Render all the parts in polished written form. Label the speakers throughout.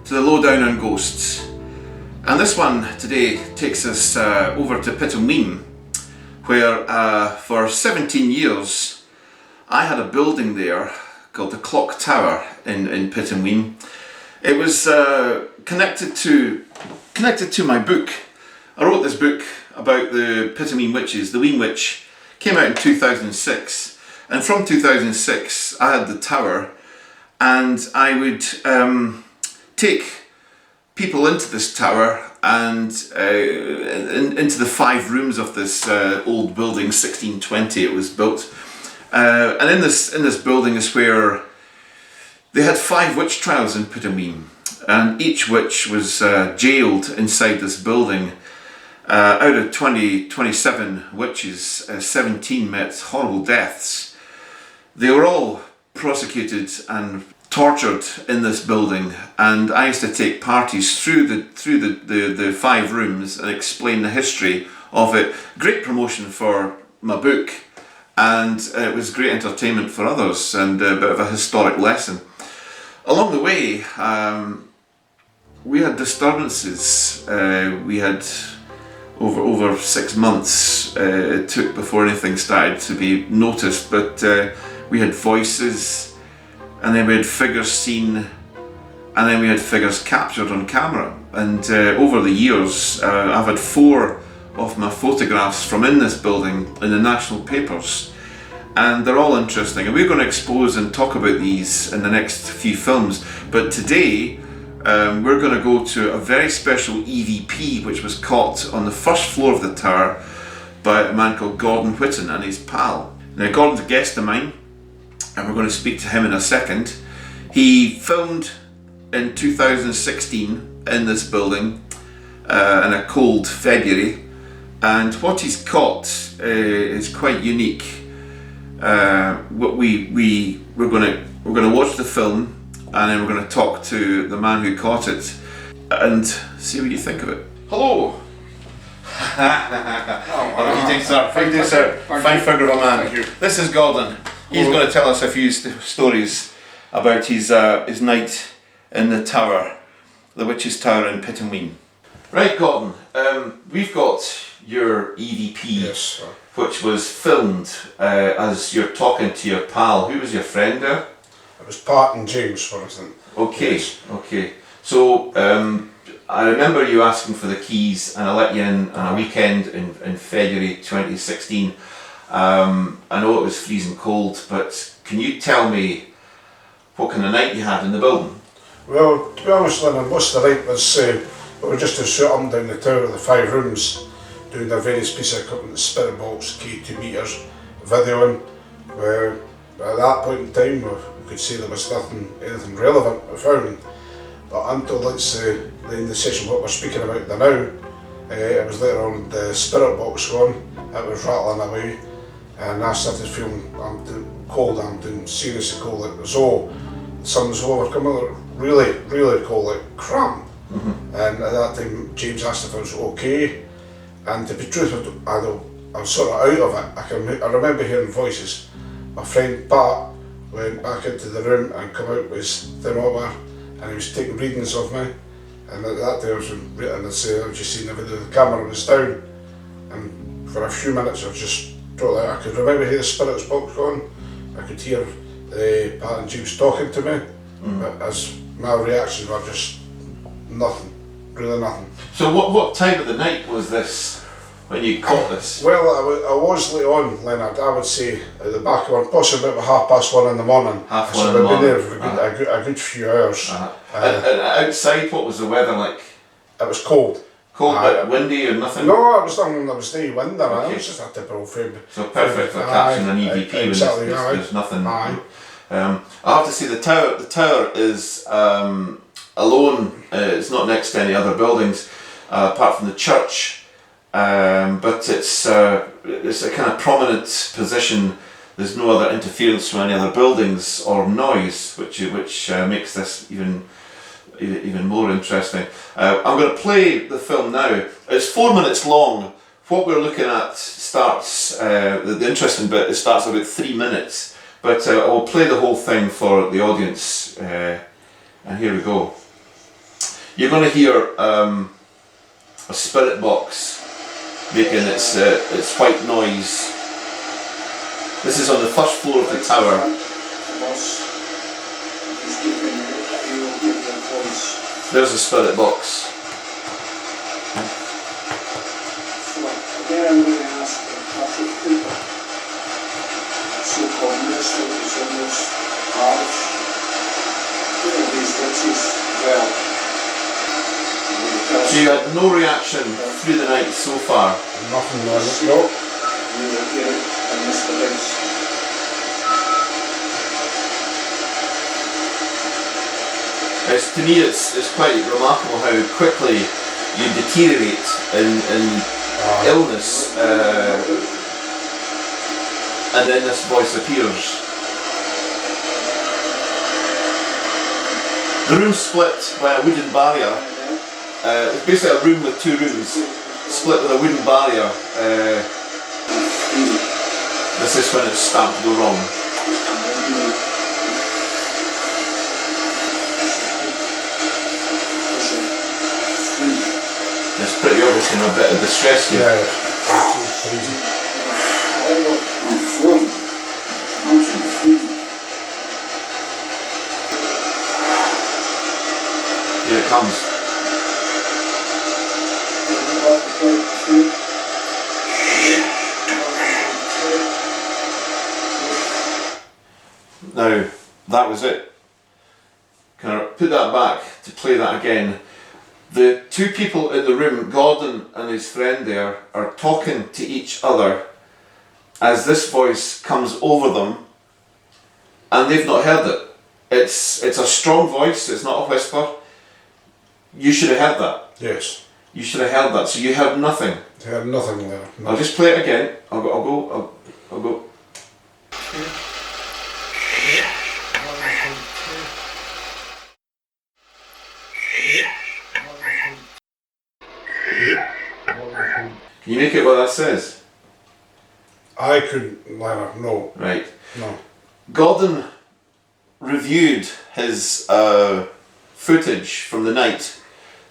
Speaker 1: to the lowdown on ghosts. And this one today takes us over to Pittenweem, where for 17 years I had a building there called the Clock Tower in Pittenweem. It was connected to my book. I wrote this book about the Pittenweem witches. The Weem Witch came out in 2006, and from 2006 I had the tower, and I would take people into this tower and into the 5 rooms of this old building, 1620 it was built. And in this building is where they had 5 witch trials in Pittenweem, and each witch was jailed inside this building. Out of 27 witches, 17 met horrible deaths. They were all prosecuted and tortured in this building, and I used to take parties through the 5 rooms and explain the history of it. Great promotion for my book, and it was great entertainment for others and a bit of a historic lesson. Along the way, we had disturbances. We had over 6 months it took before anything started to be noticed, but we had voices, and then we had figures seen, and then we had figures captured on camera. And over the years, I've had 4 of my photographs from in this building in the national papers, and they're all interesting, and we're going to expose and talk about these in the next few films. But today we're going to go to a very special e.v.p. which was caught on the first floor of the tower by a man called Gordon Whitten and his pal. Now, Gordon's a guest of mine, and we're going to speak to him in a second. He filmed in 2016 in this building in a cold February, and what he's caught is quite unique. We're going to watch the film, and then we're going to talk to the man who caught it and see what you think of it. Hello. How do you think, sir? How do you think, sir? Fine figure of a man. This is Gordon. He's going to tell us a few stories about his night in the tower, the Witch's Tower in Pittenweem. Right, Gordon. We've got your e.v.p.
Speaker 2: Yes, sir. Which
Speaker 1: was filmed as you're talking to your pal. Who was your friend there?
Speaker 2: It was Pat and James, for instance.
Speaker 1: Okay,
Speaker 2: yes.
Speaker 1: Okay. So I remember you asking for the keys, and I let you in on a weekend in February 2016. I know it was freezing cold, but can you tell me what kind of night you had in the building?
Speaker 2: Well, to be honest, Lennon, most of the night was we were just to shoot up and down the tower of the 5 rooms, doing the various pieces of equipment, the spirit box, key 2 meters, videoing. At that point in time, we could say there was anything relevant we found. But until let's say the end of the session, what we're speaking about now, it was later on the spirit box going, it was rattling away, and I started feeling I'm doing seriously cold, like as though something's overcoming, really, really cold, like cramp. Mm-hmm. And at that time, James asked if I was okay, and to be truthful, I was sort of out of it. I remember hearing voices. My friend Pat went back into the room and come out with his thermometer, and he was taking readings of me. And at that time I was just seeing the video, the camera was down, and for a few minutes I was just totally, I could remember hear the spirits box going, I could hear Pat and James talking to me, but as my reactions were just nothing, really nothing.
Speaker 1: So what time of the night was this when you caught this?
Speaker 2: Well, I was late on, Leonard. I would say at the back of one, possibly about 1:30 in the morning.
Speaker 1: Half
Speaker 2: so
Speaker 1: one in the morning.
Speaker 2: I've been there for a good few hours.
Speaker 1: And outside, what was the weather like?
Speaker 2: It was cold.
Speaker 1: Cold, but windy or nothing?
Speaker 2: No, it was nothing. There was no wind.
Speaker 1: Okay.
Speaker 2: It was just a typical Feb.
Speaker 1: So perfect for catching an e.v.p.
Speaker 2: Exactly.
Speaker 1: when there's nothing. I have to say the tower is alone. It's not next to any other buildings apart from the church. But it's a kind of prominent position. There's no other interference from any other buildings or noise, which makes this even more interesting. I'm going to play the film now. It's 4 minutes long. What we're looking at starts, the interesting bit, it starts about 3 minutes, but I will play the whole thing for the audience, and here we go. You're going to hear a spirit box making its white noise. This is on the first floor of the tower. There's a spirit box.
Speaker 2: Again, I'm going to ask Patrick Cooper, so-called minister of the Sundays, parish, these witches, well.
Speaker 1: So you had no reaction through the night so far?
Speaker 2: Nothing on it, no. We were here in Mr. House.
Speaker 1: To me it's quite remarkable how quickly you deteriorate in illness, and then this voice appears. The room's split by a wooden barrier. It's basically a room with two rooms, split with a wooden barrier. This is when it's starting to go wrong. It's pretty obvious in a bit of distress here.
Speaker 2: Yeah, it's crazy.
Speaker 1: Here it comes. Now, that was it. Can I put that back to play that again? The two people in the room, Gordon and his friend there, are talking to each other as this voice comes over them, and they've not heard it. It's a strong voice, it's not a whisper. You should have heard that.
Speaker 2: Yes.
Speaker 1: You should have heard that, so you heard nothing.
Speaker 2: I had nothing there. No.
Speaker 1: I'll just play it again. I'll go. Can you make it what that says?
Speaker 2: I couldn't, Leonard, no.
Speaker 1: Right.
Speaker 2: No.
Speaker 1: Gordon reviewed his footage from the night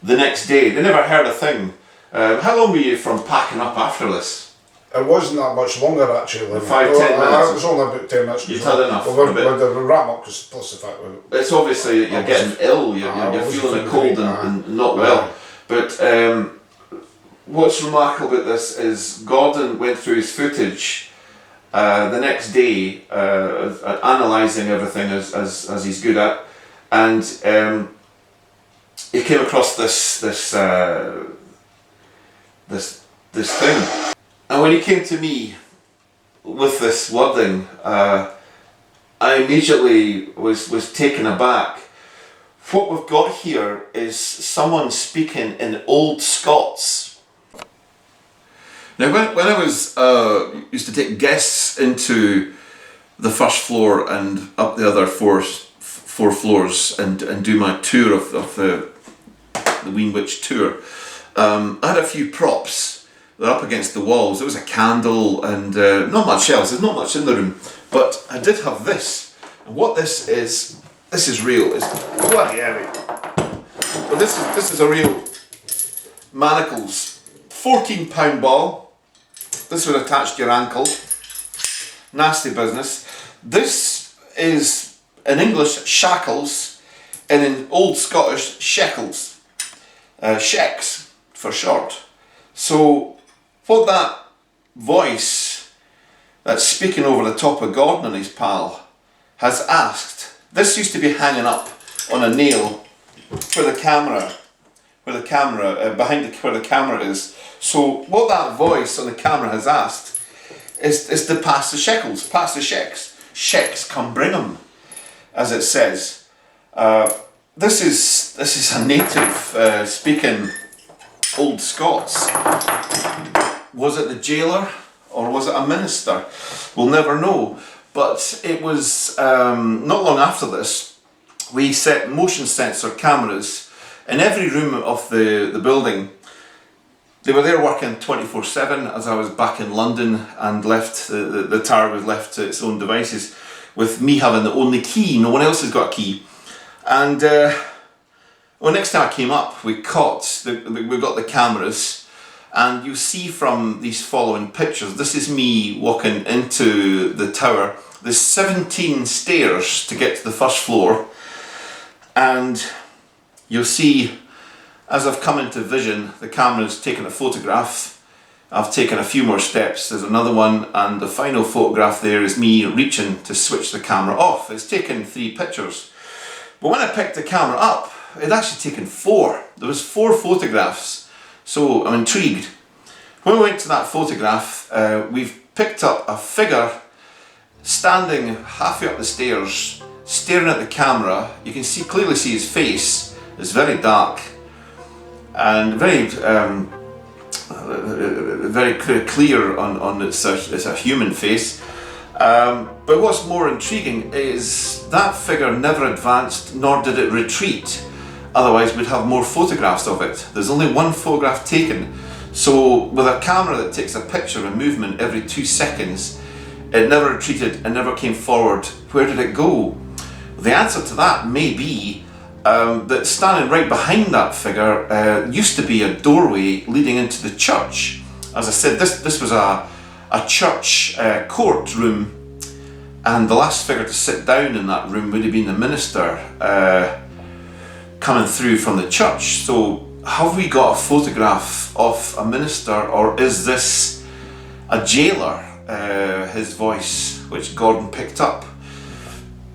Speaker 1: the next day. They never heard a thing. How long were you from packing up after this?
Speaker 2: It wasn't that much longer actually. Leonard.
Speaker 1: 5-10 minutes?
Speaker 2: It was only about 10 minutes.
Speaker 1: You'd had enough.
Speaker 2: Well, the wrap up was plus the fact that
Speaker 1: it's obviously that you're getting ill, you're feeling a cold and not well. But what's remarkable about this is Gordon went through his footage the next day, analysing everything as he's good at, and he came across this thing. And when he came to me with this wording, I immediately was taken aback. What we've got here is someone speaking in Old Scots. Now when I was used to take guests into the first floor and up the other four floors and do my tour of the Weem Witch tour, I had a few props. They're up against the walls. There was a candle and not much else. There's not much in the room, but I did have this. And what this is real. It's bloody heavy. But this is a real manacles. 14-pound ball. This would attach to your ankle. Nasty business. This is in English shackles, and in Old Scottish shekels. Shecks for short. So what that voice that's speaking over the top of Gordon and his pal has asked, this used to be hanging up on a nail where the camera behind where the camera is. So what that voice on the camera has asked is to pass the shekels, pass the shecks. Shecks, come bring 'em, as it says. This is a native speaking Old Scots. Was it the jailer or was it a minister? We'll never know. But it was not long after this, we set motion sensor cameras in every room of the building. They were there working 24/7 as I was back in London and left, the tower was left to its own devices, with me having the only key. No one else has got a key. And Well, next time I came up, we got the cameras, and you see from these following pictures, this is me walking into the tower. There's 17 stairs to get to the first floor, and you'll see as I've come into vision, the camera's taken a photograph. I've taken a few more steps, there's another one, and the final photograph there is me reaching to switch the camera off. It's taken 3 pictures. But when I picked the camera up, it actually taken 4. There was 4 photographs, so I'm intrigued. When we went to that photograph, we've picked up a figure standing halfway up the stairs, staring at the camera. You can clearly see his face. It's very dark and very clear on it's a human face. But what's more intriguing is that figure never advanced, nor did it retreat. Otherwise we'd have more photographs of it. There's only 1 photograph taken. So with a camera that takes a picture of movement every 2 seconds, it never retreated and never came forward. Where did it go? The answer to that may be that standing right behind that figure used to be a doorway leading into the church. As I said, this was a church court room, and the last figure to sit down in that room would have been the minister coming through from the church. So have we got a photograph of a minister, or is this a jailer, his voice, which Gordon picked up?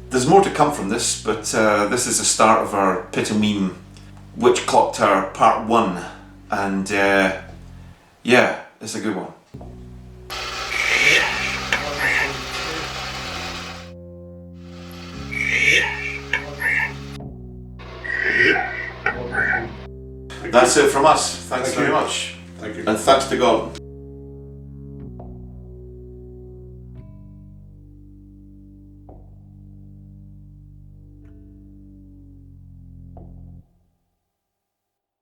Speaker 1: There's more to come from this, but this is the start of our Pittenweem Witch Clock Tower Part 1, and yeah, it's a good one. That's it from us. Thanks very much.
Speaker 2: Thank you.
Speaker 1: And thanks to God.